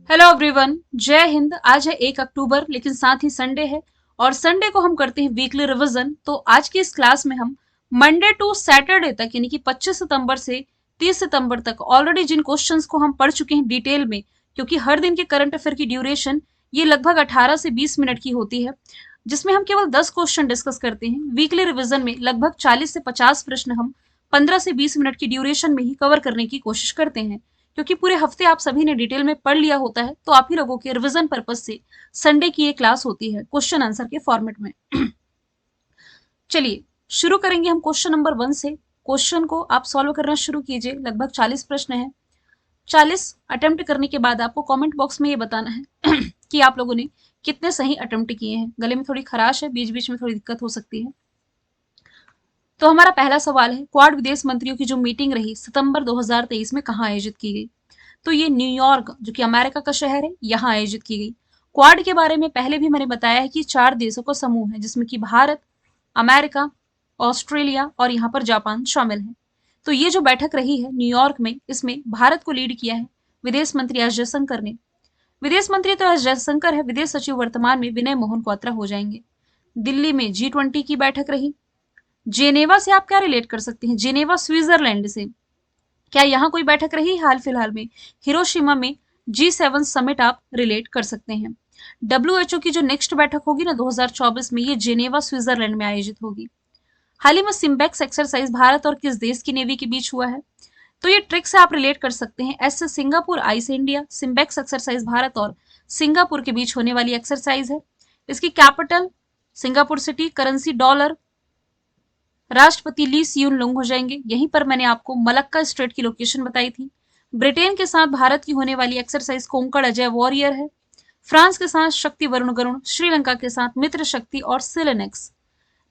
Hello everyone, जय हिंद। आज है 1 अक्टूबर, लेकिन साथ ही संडे है और संडे को हम करते हैं वीकली रिवीजन। तो आज की इस क्लास में हम मंडे टू सैटरडे तक यानी कि 25 सितंबर से 30 सितंबर तक ऑलरेडी जिन क्वेश्चंस को हम पढ़ चुके हैं डिटेल में, क्योंकि हर दिन के करंट अफेयर की ड्यूरेशन ये लगभग 18 से 20 मिनट की होती है, जिसमें हम केवल 10 क्वेश्चन डिस्कस करते हैं। वीकली रिवीजन में लगभग 40 से 50 प्रश्न हम 15 से 20 मिनट की ड्यूरेशन में ही कवर करने की कोशिश करते हैं। क्योंकि पूरे हफ्ते आप सभी ने डिटेल में पढ़ लिया होता है, तो आप ही लोगों के रिवीजन पर्पज से संडे की ये क्लास होती है क्वेश्चन आंसर के फॉर्मेट में। चलिए शुरू करेंगे हम क्वेश्चन नंबर 1 से। क्वेश्चन को आप सॉल्व करना शुरू कीजिए। लगभग 40 प्रश्न है। 40 अटेम्प्ट करने के बाद आपको कमेंट बॉक्स में ये बताना है कि आप लोगों ने कितने सही अटेम्प्ट किए हैं। गले में थोड़ी खराश है, बीच बीच में थोड़ी दिक्कत हो सकती है। तो हमारा पहला सवाल है, क्वाड विदेश मंत्रियों की जो मीटिंग रही सितंबर 2023 में कहाँ आयोजित की गई? तो ये न्यूयॉर्क, जो कि अमेरिका का शहर है, यहाँ आयोजित की गई। क्वाड के बारे में पहले भी मैंने बताया है कि 4 देशों का समूह है, जिसमें कि भारत, अमेरिका, ऑस्ट्रेलिया और यहाँ पर जापान शामिल है। तो ये जो बैठक रही है न्यूयॉर्क में, इसमें भारत को लीड किया है विदेश मंत्री एस जयशंकर ने। विदेश मंत्री तो एस जयशंकर है, विदेश सचिव वर्तमान में विनय मोहन क्वात्रा हो जाएंगे। दिल्ली में G20 की बैठक रही। जेनेवा से आप क्या रिलेट कर सकते हैं? जेनेवा स्विट्जरलैंड से। क्या यहाँ कोई बैठक रही हाल फिलहाल में? हिरोशिमा में G7 समिट आप रिलेट कर सकते हैं। WHO की जो नेक्स्ट बैठक होगी ना 2024 में, ये जेनेवा स्विट्जरलैंड में आयोजित होगी। हाल ही में सिम्बेक्स एक्सरसाइज भारत और किस देश की नेवी के बीच हुआ है? तो ये ट्रिक से आप रिलेट कर सकते हैं। एस से सिंगापुर, आई से इंडिया। सिम्बेक्स एक्सरसाइज भारत और सिंगापुर के बीच होने वाली एक्सरसाइज है। इसकी capital Singapore city, currency dollar, राष्ट्रपति ली सियून लुंग हो जाएंगे। यहीं पर मैंने आपको मलक्का स्ट्रेट की लोकेशन बताई थी। ब्रिटेन के साथ भारत की होने वाली एक्सरसाइज कोंकण अजय वॉरियर है। फ्रांस के साथ शक्ति वरुण गरुण, श्रीलंका के साथ मित्र शक्ति और सिलेनेक्स।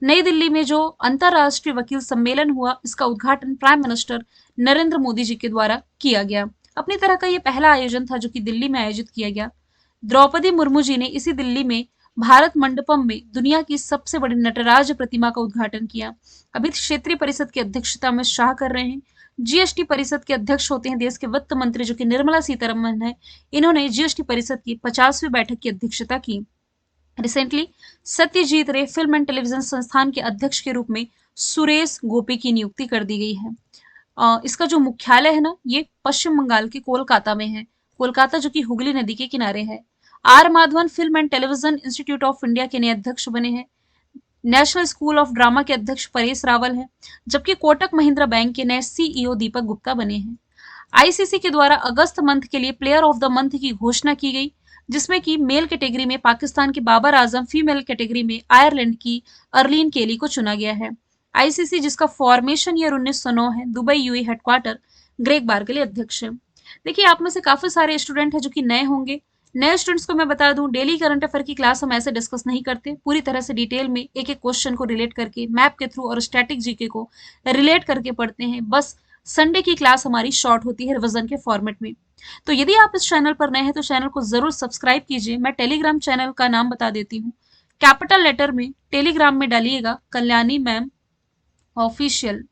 नई दिल्ली में जो अंतरराष्ट्रीय वकील सम्मेलन हुआ, इसका उद्घाटन प्राइम मिनिस्टर नरेंद्र मोदी जी के द्वारा किया गया। अपनी तरह का ये पहला आयोजन था जो कि दिल्ली में आयोजित किया गया। द्रौपदी मुर्मू जी ने इसी दिल्ली में भारत मंडपम में दुनिया की सबसे बड़ी नटराज प्रतिमा का उद्घाटन किया। अभी क्षेत्रीय परिषद की अध्यक्षता में शाह कर रहे हैं। जीएसटी परिषद के अध्यक्ष होते हैं देश के वित्त मंत्री, जो कि निर्मला सीतारमन है। इन्होंने जीएसटी परिषद की 50वीं बैठक की अध्यक्षता की। रिसेंटली सत्यजीत रे फिल्म एंड टेलीविजन संस्थान के अध्यक्ष के रूप में सुरेश गोपी की नियुक्ति कर दी गई है। इसका जो मुख्यालय है ना, ये पश्चिम बंगाल के कोलकाता में है। कोलकाता जो कि हुगली नदी के किनारे है। R Madhavan film and television institute of India के नए अध्यक्ष बने हैं। नेशनल स्कूल ऑफ ड्रामा के अध्यक्ष परेश रावल हैं, जबकि कोटक महिंद्रा बैंक के नए सीईओ दीपक गुप्ता बने हैं। आईसीसी के द्वारा अगस्त मंथ के लिए प्लेयर ऑफ द मंथ की घोषणा की गई, जिसमें कि मेल कैटेगरी में पाकिस्तान के बाबर आजम, फीमेल कैटेगरी में आयरलैंड की अर्लीन केली को चुना गया है। आईसीसी, जिसका फॉर्मेशन ईयर 1909 है, दुबई यूए हेडक्वार्टर, ग्रेग बारगले अध्यक्ष है। देखिए, आप में से काफी सारे स्टूडेंट हैं जो कि नए होंगे। नए स्टूडेंट्स को मैं बता दूं, डेली करंट अफेयर की क्लास हम ऐसे डिस्कस नहीं करते। पूरी तरह से डिटेल में एक एक क्वेश्चन को रिलेट करके मैप के थ्रू और स्टैटिक जीके को रिलेट करके पढ़ते हैं। बस संडे की क्लास हमारी शॉर्ट होती है रिवीजन के फॉर्मेट में। तो यदि आप इस चैनल पर नए हैं तो चैनल को जरूर सब्सक्राइब कीजिए। मैं टेलीग्राम चैनल का नाम बता देती हूँ। कैपिटल लेटर में टेलीग्राम में डालिएगा कल्याणी मैम ऑफिशियल,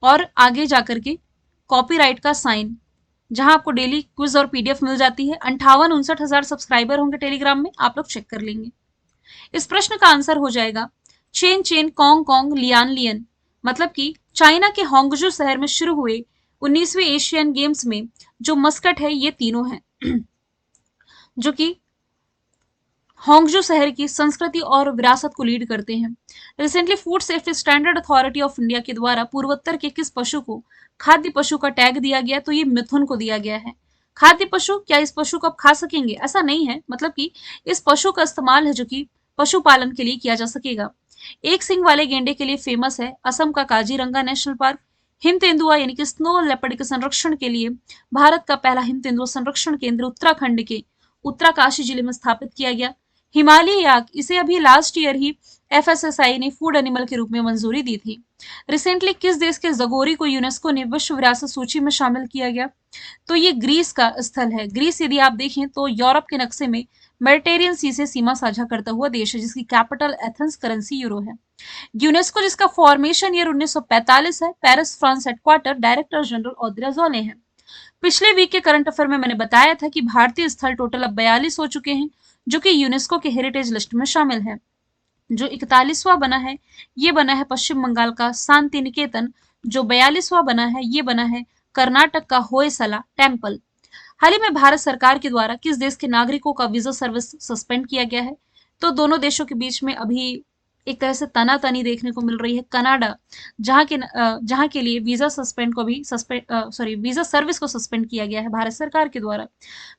और आगे जाकर के कॉपीराइट का साइन, जहां आपको डेली क्विज और पीडीएफ मिल जाती है। 58-59 हजार सब्सक्राइबर होंगे टेलीग्राम में, आप लोग चेक कर लेंगे। इस प्रश्न का आंसर हो जाएगा चेन चेन कॉन्ग कॉन्ग लियान लियन। मतलब कि चाइना के होंगजू शहर में शुरू हुए 19वें एशियन गेम्स में जो मस्कट है, ये तीनों हैं जो कि होंगजू शहर की संस्कृति और विरासत को लीड करते हैं। Recently food safety standard authority of India के द्वारा पूर्वोत्तर के किस पशु को खाद्य पशु का टैग दिया गया? तो ये मिथुन को दिया गया है। खाद्य पशु, क्या इस पशु को आप खा सकेंगे? ऐसा नहीं है, मतलब कि इस पशु का इस्तेमाल है जो कि पशुपालन के लिए किया जा सकेगा। एक सिंग वाले गेंडे के लिए फेमस है असम का काजीरंगा नेशनल पार्क। हिम तेंदुआ यानी कि स्नो लेपर्ड के संरक्षण के लिए भारत का पहला हिम तेंदुआ संरक्षण केंद्र उत्तराखंड के उत्तरकाशी जिले में स्थापित किया गया। हिमालयी याक, इसे अभी लास्ट ईयर ही एफएसएसआई ने फूड एनिमल के रूप में मंजूरी दी थी। रिसेंटली किस देश के जगोरी को यूनेस्को ने विश्व विरासत सूची में शामिल किया गया? तो ये ग्रीस का स्थल है। ग्रीस यदि आप देखें तो यूरोप के नक्शे में मेडिटेरियन सी से सीमा साझा करता हुआ देश है, जिसकी कैपिटल एथेंस, करेंसी यूरो है। यूनेस्को, जिसका फॉर्मेशन ईयर 1945 है, Paris France headquarter, director general Audrey Azoulay हैं। पिछले वीक के करंट अफेयर में मैंने बताया था कि भारतीय स्थल टोटल अब 42 हो चुके हैं, जो कि यूनेस्को के हेरिटेज लिस्ट में शामिल है। जो 41वां बना है, ये बना है पश्चिम बंगाल का शांति निकेतन। जो 42वां बना है, ये बना है कर्नाटक का होयसला टेम्पल। हाल ही में भारत सरकार के द्वारा किस देश के नागरिकों का वीजा सर्विस सस्पेंड किया गया है? तो दोनों देशों के बीच में अभी एक तरह से तनातनी देखने को मिल रही है। कनाडा, जहां के लिए वीजा सस्पेंड को भी वीजा सर्विस को सस्पेंड किया गया है भारत सरकार के द्वारा।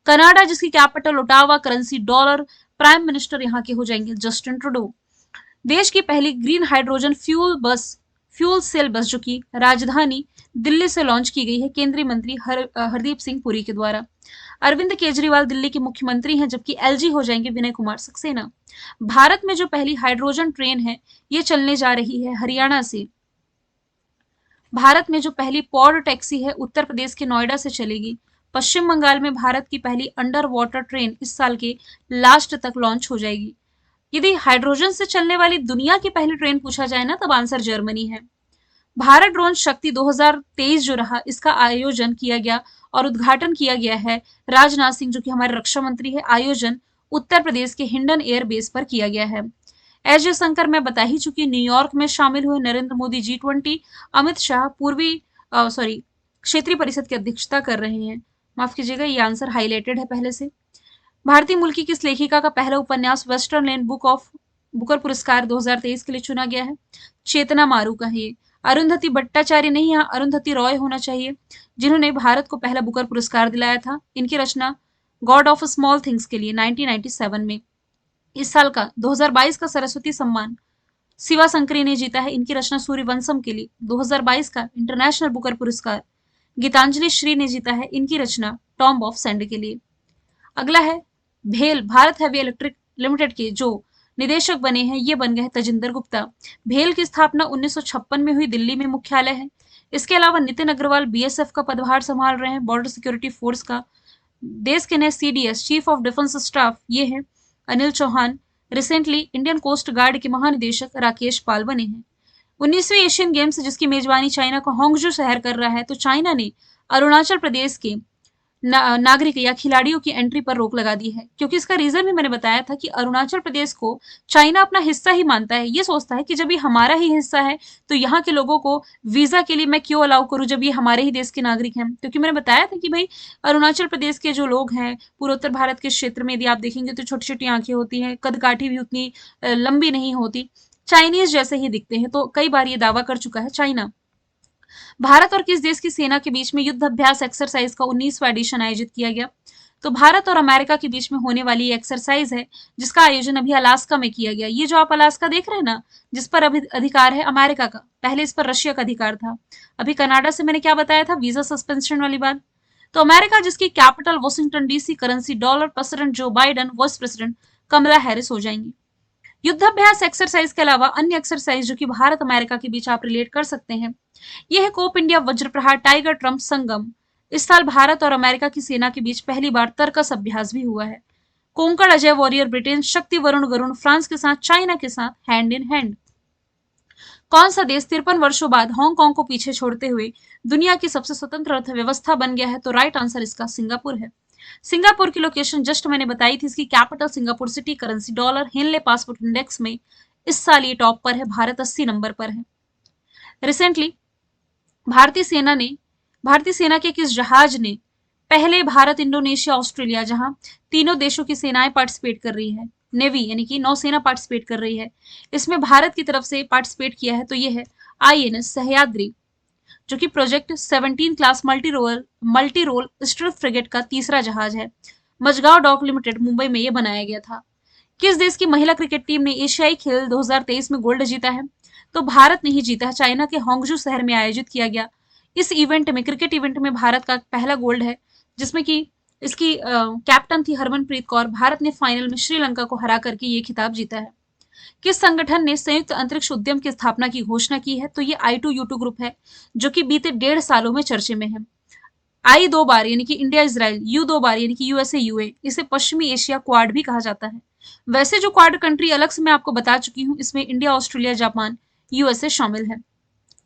कनाडा, जिसकी capital Ottawa, currency dollar, prime minister यहाँ के हो जाएंगे जस्टिन ट्रूडो। देश की पहली ग्रीन हाइड्रोजन फ्यूल सेल बस जो कि राजधानी दिल्ली से लॉन्च की गई है केंद्रीय मंत्री हरदीप सिंह पुरी के द्वारा। अरविंद केजरीवाल दिल्ली के मुख्यमंत्री हैं, जबकि एलजी हो जाएंगे विनय कुमार सक्सेना। भारत में जो पहली हाइड्रोजन ट्रेन है, ये चलने जा रही है हरियाणा से। भारत में जो पहली पॉड टैक्सी है, उत्तर प्रदेश के नोएडा से चलेगी। पश्चिम बंगाल में भारत की पहली अंडर वाटर ट्रेन इस साल के लास्ट तक लॉन्च हो जाएगी। यदि हाइड्रोजन से चलने वाली दुनिया की पहली ट्रेन पूछा जाए ना, तब आंसर जर्मनी है। भारत ड्रोन शक्ति 2023 जो रहा, इसका आयोजन किया गया और उद्घाटन किया गया है राजनाथ सिंह, जो कि हमारे रक्षा मंत्री है। आयोजन उत्तर प्रदेश के हिंडन एयर बेस पर किया गया है। एस जयशंकर मैं बता ही चुकी, न्यूयॉर्क में शामिल हुए नरेंद्र मोदी G20। अमित शाह क्षेत्रीय परिषद की अध्यक्षता कर रहे हैं। माफ कीजिएगा, ये आंसर हाईलाइटेड है पहले से। भारतीय मूल की किस लेखिका का पहला उपन्यास वेस्टर्न लैंड बुकर पुरस्कार 2023 के लिए चुना गया है? चेतना मारू का है ये। अरुंधति भट्टाचार्य नहीं, यहाँ अरुंधति रॉय होना चाहिए, जिन्होंने भारत को पहला बुकर पुरस्कार दिलाया था। इनकी रचना गॉड ऑफ स्मॉल थिंग्स के लिए 1997 में। इस साल का 2022 का सरस्वती सम्मान शिवा शंकरी ने जीता है। इनकी रचना सूर्यवंशम के लिए। 2022 का इंटरनेशनल बुकर पुरस्कार गीतांजलि श्री ने जीता है। इनकी रचना टॉम्ब ऑफ सैंड के लिए। अगला है भेल, भारत हैवी इलेक्ट्रिक लिमिटेड के जो निदेशक बने हैं, ये बन गए हैं तजिंदर गुप्ता। भेल की स्थापना 1956 में हुई, दिल्ली में मुख्यालय है। इसके अलावा नितिन अग्रवाल बीएसएफ का पदभार संभाल रहे हैं, बॉर्डर सिक्योरिटी फोर्स का। देश के नए CDS chief of defence staff ये है Anil Chauhan. Recently Indian coast guard के महानिदेशक राकेश पाल बने हैं। 19वीं एशियन गेम्स, जिसकी मेजबानी चाइना का होंगजू शहर कर रहा है, तो चाइना ने अरुणाचल प्रदेश के नागरिक या खिलाड़ियों की एंट्री पर रोक लगा दी है, क्योंकि इसका रीजन भी मैंने बताया था कि अरुणाचल प्रदेश को चाइना अपना हिस्सा ही मानता है। ये सोचता है कि जब ये हमारा ही हिस्सा है, तो यहाँ के लोगों को वीजा के लिए मैं क्यों अलाउ करूं, जब ये हमारे ही देश के नागरिक हैं। क्योंकि मैंने बताया था कि भाई अरुणाचल प्रदेश के जो लोग हैं, पूर्वोत्तर भारत के क्षेत्र में यदि आप देखेंगे तो छोटी छोटी आंखें होती हैं, कद काठी भी उतनी लंबी नहीं होती, चाइनीज जैसे ही दिखते हैं। तो कई बार ये दावा कर चुका है चाइना। भारत और किस देश की सेना के बीच में युद्ध अभ्यास एक्सरसाइज का 19वां एडिशन आयोजित किया गया? तो भारत और अमेरिका के बीच में होने वाली एक्सरसाइज है, जिसका आयोजन अभी अलास्का में किया गया। ये जो आप अलास्का देख रहे हैं ना, जिस पर अभी अधिकार है अमेरिका का, पहले इस पर रशिया का अधिकार था। अभी कनाडा से मैंने क्या बताया था, वीजा सस्पेंशन वाली बात। तो अमेरिका, जिसकी capital Washington DC, currency dollar, president Joe Biden, vice president Kamala Harris हो जाएंगी। युद्धाभ्यास एक्सरसाइज के अलावा अन्य एक्सरसाइज जो कि भारत अमेरिका के बीच आप रिलेट कर सकते हैं, यह है कोप इंडिया वज्र प्रहार टाइगर ट्रम्प संगम। इस साल भारत और अमेरिका की सेना के बीच पहली बार तर्कस अभ्यास भी हुआ है। कोंकण अजय वॉरियर ब्रिटेन, शक्ति वरुण गरुण फ्रांस के साथ, चाइना के साथ हैंड इन हैंड। कौन सा देश 53 वर्षों बाद हांगकांग को पीछे छोड़ते हुए दुनिया की सबसे स्वतंत्र अर्थव्यवस्था बन गया है? तो राइट आंसर इसका सिंगापुर है। सिंगापुर की लोकेशन जस्ट मैंने बताई थी, इसकी capital Singapore city, currency dollar, Henley passport index में इस साल ये टॉप पर है, भारत 80 नंबर पर है। रिसेंटली भारतीय सेना के किस जहाज ने पहले भारत, इंडोनेशिया, ऑस्ट्रेलिया, जहां तीनों देशों की सेनाएं पार्टिसिपेट कर रही है, नेवी यानी कि नौसेना पार्टिसिपेट कर रही है, इसमें भारत की तरफ से पार्टिसिपेट किया है? तो ये है INS सह्याद्री, जो कि project 17 class multi role street frigate का तीसरा जहाज है। मजगांव डॉक लिमिटेड मुंबई में यह बनाया गया था। किस देश की महिला क्रिकेट टीम ने एशियाई खेल 2023 में गोल्ड जीता है? तो भारत ने ही जीता है। चाइना के होंगजू शहर में आयोजित किया गया इस इवेंट में, क्रिकेट इवेंट में भारत का पहला गोल्ड है, जिसमें कि इसकी कैप्टन थी हरमनप्रीत कौर। भारत ने फाइनल में श्रीलंका को हरा करके ये खिताब जीता है। किस संगठन ने संयुक्त अंतरिक्ष उद्यम की स्थापना की घोषणा की है? तो ये I2U2 ग्रुप है, जो कि बीते 1.5 सालों में चर्चे में है। I 2 बार यानी कि इंडिया इजराइल, U 2 बार यानी कि USA UA, इसे पश्चिमी एशिया क्वाड भी कहा जाता है। वैसे जो क्वाड कंट्री अलग से मैं आपको बता चुकी हूँ, इसमें इंडिया, ऑस्ट्रेलिया, जापान, USA शामिल है।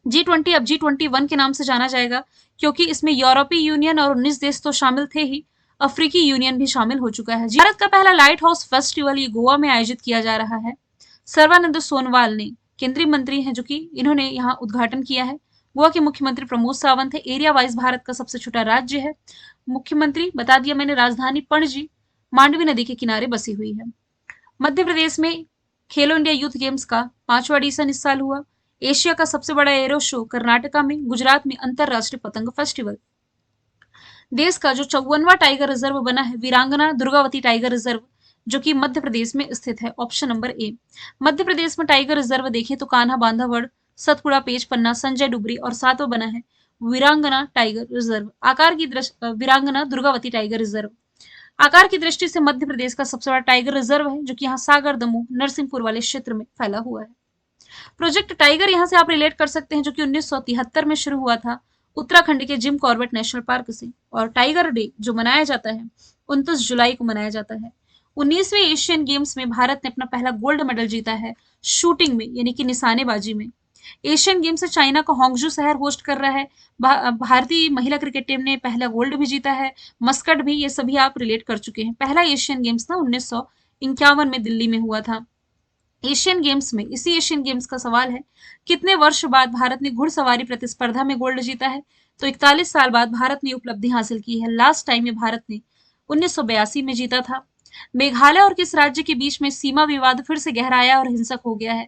G20 अब G21 के नाम से जाना जाएगा, क्योंकि इसमें यूरोपीय यूनियन और 19 देश तो शामिल थे ही, अफ्रीकी यूनियन भी शामिल हो चुका है। भारत का पहला लाइट हाउस फेस्टिवल ये गोवा में आयोजित किया जा रहा है। सर्बानंद सोनोवाल ने, केंद्रीय मंत्री हैं जो कि इन्होंने यहाँ उद्घाटन किया है। गोवा के मुख्यमंत्री प्रमोद सावंत है। एरिया वाइज भारत का सबसे छोटा राज्य है। मुख्यमंत्री बता दिया मैंने, राजधानी पणजी मांडवी नदी के किनारे बसी हुई है। मध्य प्रदेश में खेलो इंडिया यूथ गेम्स का 5वां एडिशन इस साल हुआ। एशिया का सबसे बड़ा एरो शो कर्नाटका में, गुजरात में अंतरराष्ट्रीय पतंग फेस्टिवल। देश का जो 54वां टाइगर रिजर्व बना है वीरांगना दुर्गावती टाइगर रिजर्व, जो कि मध्य प्रदेश में स्थित है। Option number A. Madhya Pradesh में टाइगर रिजर्व देखें तो कान्हा बांधवगढ़, सतपुड़ा, पेच पन्ना, संजय डुबरी और 7वां बना है वीरांगना टाइगर रिजर्व। आकार की दृष्टि वीरांगना दुर्गावती टाइगर रिजर्व आकार की दृष्टि से मध्य प्रदेश का सबसे बड़ा टाइगर रिजर्व है, जो कि यहाँ सागर, दमोह, नरसिंहपुर वाले क्षेत्र में फैला हुआ है। प्रोजेक्ट टाइगर यहाँ से आप रिलेट कर सकते हैं, जो कि 1973 में शुरू हुआ था उत्तराखंड के जिम कॉर्बेट नेशनल पार्क से। और टाइगर डे जो मनाया जाता है 29 जुलाई को मनाया जाता है। 19वें एशियन गेम्स में भारत ने अपना पहला गोल्ड मेडल जीता है शूटिंग में, यानी कि निशानेबाजी में। एशियन गेम्स से चाइना का होंगजू शहर होस्ट कर रहा है। भारतीय महिला क्रिकेट टीम ने पहला गोल्ड भी जीता है, मस्कट भी, ये सभी आप रिलेट कर चुके हैं। पहला एशियन गेम्स ना 1951 में दिल्ली में हुआ था। एशियन गेम्स में, इसी एशियन गेम्स का सवाल है, कितने वर्ष बाद भारत ने घुड़सवारी प्रतिस्पर्धा में गोल्ड जीता है? तो 41 साल बाद भारत ने उपलब्धि हासिल की है। लास्ट टाइम ये भारत ने 1982 में जीता था। मेघालय और किस राज्य के बीच में सीमा विवाद फिर से गहराया और हिंसक हो गया है?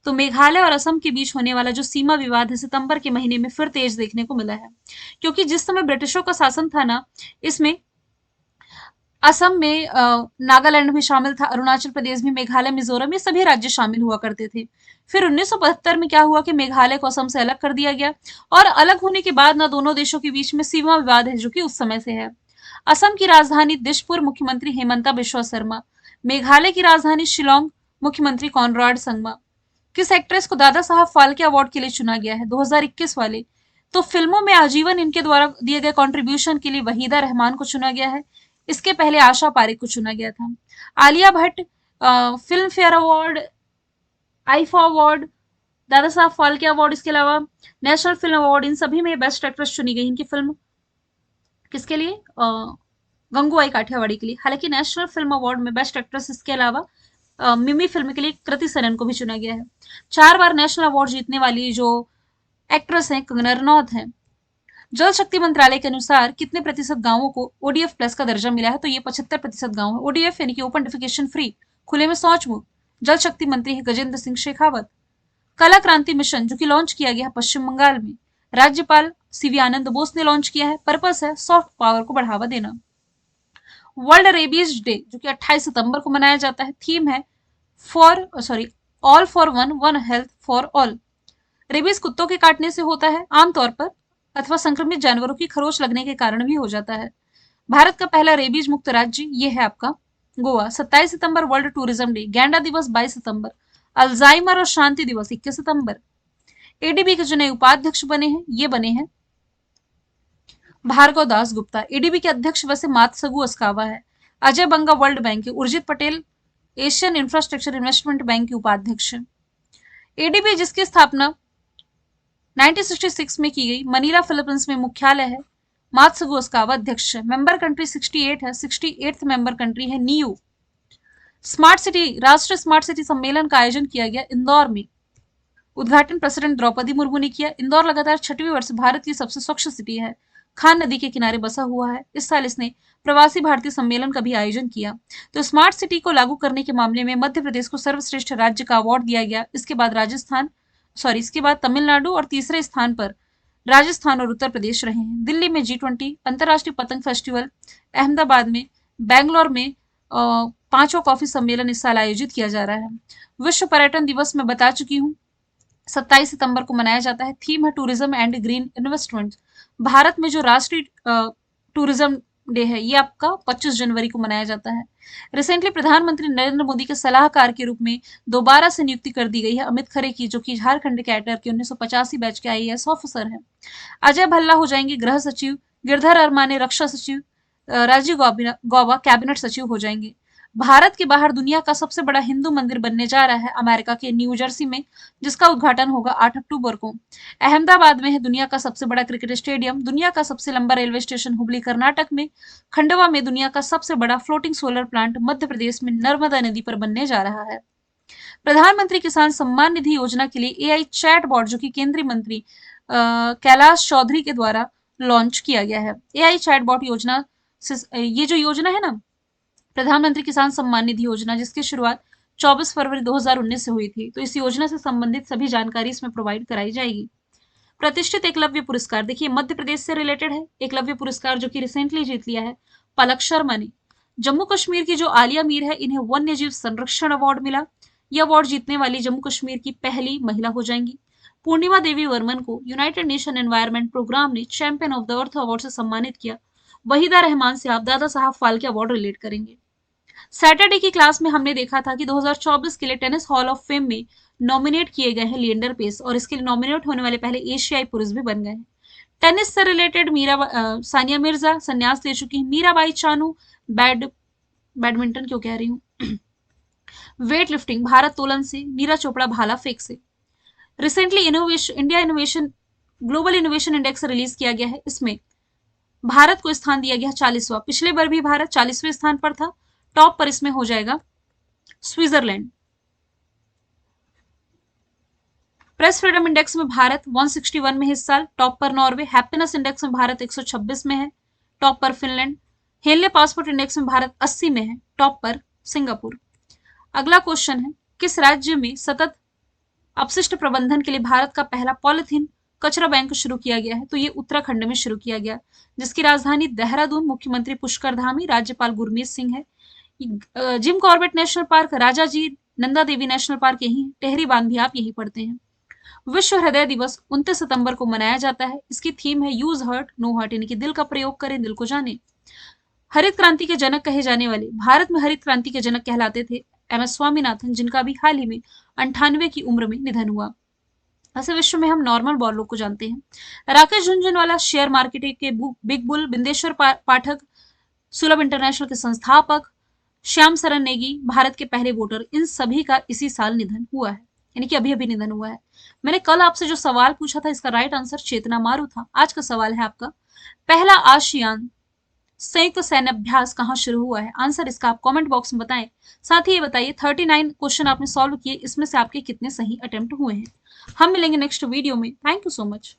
तो मेघालय और असम के बीच होने वाला जो सीमा विवाद है सितंबर के महीने में फिर तेज देखने को मिला है, क्योंकि जिस समय ब्रिटिशों का शासन था ना, इसमें असम में नागालैंड भी शामिल था, अरुणाचल प्रदेश भी, मेघालय, मिजोरम, ये सभी राज्य शामिल हुआ करते थे। फिर 1972 में क्या हुआ कि मेघालय को असम से अलग कर दिया गया, और अलग होने के बाद ना दोनों देशों के बीच में सीमा विवाद है, जो कि उस समय से है। असम की राजधानी दिशपुर, मुख्यमंत्री हेमंता बिश्वा शर्मा। मेघालय की राजधानी शिलोंग, मुख्यमंत्री कॉनराड संगमा। किस एक्ट्रेस को दादा साहब फाल्के अवार्ड के लिए चुना गया है? 2021 वाले। तो फिल्मों में आजीवन इनके द्वारा दिए गए कंट्रीब्यूशन के लिए वहीदा रहमान को चुना गया है। इसके पहले आशा पारेख को चुना गया था। Alia Bhatt film fair award, IIFA award, Dada Saheb Phalke award, इसके अलावा नेशनल फिल्म अवार्ड, इन सभी में बेस्ट एक्ट्रेस चुनी गई। इनकी फिल्म किसके लिए? गंगूबाई काठियावाड़ी के लिए। हालांकि नेशनल फिल्म अवार्ड में बेस्ट एक्ट्रेस इसके अलावा मिमी फिल्म के लिए कृति सनन को भी चुना गया है। 4 बार नेशनल अवार्ड जीतने वाली जो एक्ट्रेस हैं कंगना रनौत हैं। जल शक्ति मंत्रालय के अनुसार कितने प्रतिशत गांवों को ओडीएफ प्लस का दर्जा मिला है? तो ये 75% गांव है। ओडीएफ यानी कि ओपन डिफिकेशन फ्री, खुले में शौच मुक्त। जल शक्ति मंत्री है गजेंद्र सिंह शेखावत। कला क्रांति मिशन जो कि लॉन्च किया गया है पश्चिम बंगाल में, राज्यपाल सीवी आनंद बोस ने लॉन्च किया है। पर्पस है सॉफ्ट पावर को बढ़ावा देना। वर्ल्ड रेबीज डे जो कि 28 सितंबर को मनाया जाता है। थीम है all for one, one health for all. Rabies कुत्तों के काटने से होता है आमतौर पर, अथवा संक्रमित जानवरों की खरोच लगने के कारण भी हो जाता है। भारत का पहला रेबीज मुक्त राज्य ये है आपका गोवा। 27 सितंबर वर्ल्ड टूरिज्म डे। गैंडा दिवस 22 सितंबर। अल्जाइमर और शांति दिवस 21 सितंबर। एडीबी के जो नए उपाध्यक्ष बने हैं ये बने हैं भार्गव दास गुप्ता। एडीबी के अध्यक्ष वैसे मातसगु अस्कावा है। अजय बंगा वर्ल्ड बैंक के, Urjit Patel Asian infrastructure investment bank के उपाध्यक्ष। एडीबी जिसकी स्थापना 1966 में की गई, मनीला फिलीपींस में मुख्यालय है। मात्सुगु अस्कावा अध्यक्ष है। मेंबर कंट्री 68 है। 68th मेंबर कंट्री है नीयू। स्मार्ट सिटी, राष्ट्रीय स्मार्ट सिटी सम्मेलन का आयोजन किया गया इंदौर में। उद्घाटन प्रेसिडेंट द्रौपदी मुर्मू ने किया। इंदौर लगातार 6वीं वर्ष भारत की सबसे स्वच्छ सिटी है। खान नदी के किनारे बसा हुआ है। इस साल इसने प्रवासी भारतीय सम्मेलन का भी आयोजन किया। तो स्मार्ट सिटी को लागू करने के मामले में मध्य प्रदेश को सर्वश्रेष्ठ राज्य का अवार्ड दिया गया। इसके बाद तमिलनाडु और तीसरे स्थान पर राजस्थान और उत्तर प्रदेश रहे हैं। दिल्ली में G20 अंतर्राष्ट्रीय पतंग फेस्टिवल, अहमदाबाद में, बेंगलोर में 5वां कॉफी सम्मेलन इस साल आयोजित किया जा रहा है। विश्व पर्यटन दिवस में बता चुकी हूँ, 27 सितंबर को मनाया जाता है। थीम है tourism and green investment. Bharat में जो राष्ट्रीय टूरिज्म डे है ये आपका 25 जनवरी को मनाया जाता है। रिसेंटली प्रधानमंत्री नरेंद्र मोदी के सलाहकार के रूप में दोबारा से नियुक्ति कर दी गई है अमित खरे की, जो कि झारखंड कैडर के 1985 बैच के आईएएस ऑफिसर हैं। अजय भल्ला हो जाएंगे गृह सचिव। गिरधर अरमाने रक्षा सचिव। राजीव गौबा कैबिनेट सचिव हो जाएंगे। भारत के बाहर दुनिया का सबसे बड़ा हिंदू मंदिर बनने जा रहा है अमेरिका के न्यू जर्सी में, जिसका उद्घाटन होगा 8 अक्टूबर को। अहमदाबाद में है दुनिया का सबसे बड़ा क्रिकेट स्टेडियम। दुनिया का सबसे लंबा रेलवे स्टेशन हुबली कर्नाटक में। खंडवा में दुनिया का सबसे बड़ा floating solar plant Madhya Pradesh में नर्मदा नदी पर बनने जा रहा है। प्रधानमंत्री किसान सम्मान निधि योजना के लिए एआई चैट बॉट, जो कि केंद्रीय मंत्री कैलाश चौधरी के द्वारा लॉन्च किया गया है। एआई चैट बॉट योजना से, ये जो योजना है ना, प्रधानमंत्री किसान सम्मान निधि योजना, जिसकी शुरुआत 24 फरवरी 2019 से हुई थी, तो इस योजना से संबंधित सभी जानकारी इसमें प्रोवाइड कराई जाएगी। प्रतिष्ठित एकलव्य पुरस्कार, देखिए मध्य प्रदेश से रिलेटेड है। एकलव्य पुरस्कार जो कि रिसेंटली जीत लिया है पलक शर्मा ने। जम्मू कश्मीर की जो आलिया मीर है, इन्हें वन्य जीव संरक्षण अवार्ड मिला। यह अवार्ड जीतने वाली जम्मू कश्मीर की पहली महिला हो जाएंगी। पूर्णिमा देवी वर्मन को यूनाइटेड नेशन एनवायरमेंट प्रोग्राम ने champion of the earth award से सम्मानित किया। वहीदा रहमान से आप दादा साहब फाल्के अवार्ड रिलेट करेंगे। सैटरडे की क्लास में हमने देखा था कि 2024 के लिए टेनिस हॉल ऑफ फेम में नॉमिनेट किए गए हैं लिएंडर पेस, और इसके लिए नॉमिनेट होने वाले पहले एशियाई पुरुष भी बन गए हैं। टेनिस से रिलेटेड सानिया मिर्जा संन्यास ले चुकी हैं। मीराबाई चानू बैडमिंटन क्यों कह रही हूँ वेट लिफ्टिंग भारत तोलन से। नीरज चोपड़ा भाला फेंक से। Recently India innovation global innovation index release किया गया है। इसमें भारत को स्थान दिया गया 40वां। पिछले बार भी भारत 40वें स्थान पर था। टॉप पर इसमें हो जाएगा स्विट्जरलैंड। प्रेस फ्रीडम इंडेक्स में भारत 161 में है इस साल। टॉप पर नॉर्वे। हैप्पीनेस इंडेक्स में भारत 126 में है। टॉप पर फिनलैंड। हेनले पासपोर्ट इंडेक्स में भारत 80 में है। टॉप पर सिंगापुर। अगला क्वेश्चन है, किस राज्य में सतत अपशिष्ट प्रबंधन के लिए भारत का पहला पॉलिथीन कचरा बैंक शुरू किया गया है? तो ये उत्तराखंड में शुरू किया गया, जिसकी राजधानी देहरादून। मुख्यमंत्री पुष्कर धामी, राज्यपाल गुरमीत सिंह है। जिम कॉर्बेट नेशनल पार्क, राजा जी नंदा देवी नेशनल पार्क यही, टेहरी बांध भी आप यही पढ़ते हैं। विश्व हृदय दिवस 29 सितंबर को मनाया जाता है। इसकी थीम है यूज हर्ट नो हर्ट, यानी कि दिल का प्रयोग करें दिल को जाने। हरित क्रांति के जनक कहे जाने वाले, भारत में हरित क्रांति के जनक कहलाते थे एमएस स्वामीनाथन, जिनका भी हाल ही में 98 की उम्र में निधन हुआ। ऐसे विश्व में हम नॉर्मल बॉलों को जानते हैं। राकेश झुनझुनवाला शेयर मार्केट के बिग बुल। बिंदेश्वर पाठक सुलभ इंटरनेशनल के संस्थापक। श्याम सरन नेगी भारत के पहले वोटर। इन सभी का इसी साल निधन हुआ है, यानी कि अभी अभी निधन हुआ है। मैंने कल आपसे जो सवाल पूछा था, इसका राइट आंसर चेतना मारू था। आज का सवाल है आपका, पहला आसियान संयुक्त सैन्य अभ्यास कहाँ शुरू हुआ है? आंसर इसका आप कमेंट बॉक्स में बताएं। साथ ही ये बताइए 39 क्वेश्चन आपने सॉल्व किए, इसमें से आपके कितने सही अटेम्प्ट हुए हैं? हम मिलेंगे नेक्स्ट वीडियो में। Thank you so much.